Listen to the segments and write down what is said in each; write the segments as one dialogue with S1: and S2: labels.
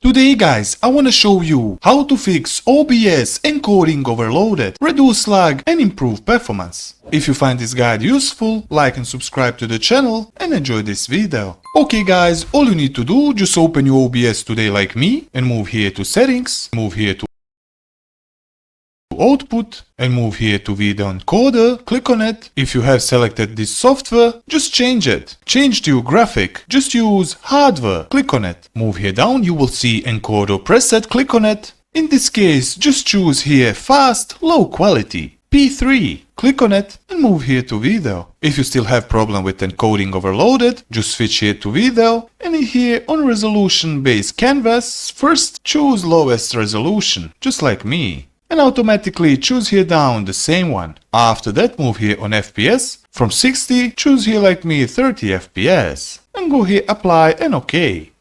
S1: Today guys, I wanna show you how to fix OBS Encoding Overloaded, reduce lag and improve performance. If you find this guide useful, like and subscribe to the channel and enjoy this video. Okay guys, all you need to do, just open your OBS today like me and move here to settings, move here to output and move here to video encoder, click on it. If you have selected this software, just change it. Change to your graphic, just use hardware, click on it. Move here down, you will see encoder preset, click on it. In this case, just choose here fast, low quality, P3, click on it and move here to video. If you still have problem with encoding overloaded, just switch here to video and here on resolution based canvas, first choose lowest resolution, just like me. And automatically choose here down the same one. After that move here on FPS, from 60 choose here like me 30 FPS and go here apply and OK.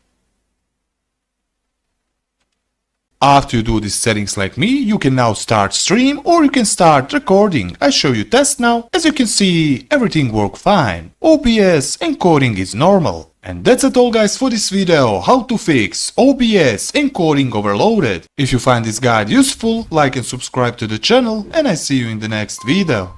S1: After you do these settings like me, you can now start stream or you can start recording. I show you test now. As you can see, everything worked fine. OBS encoding is normal. And that's it all guys for this video, how to fix OBS Encoding Overloaded. If you find this guide useful, like and subscribe to the channel and I see you in the next video.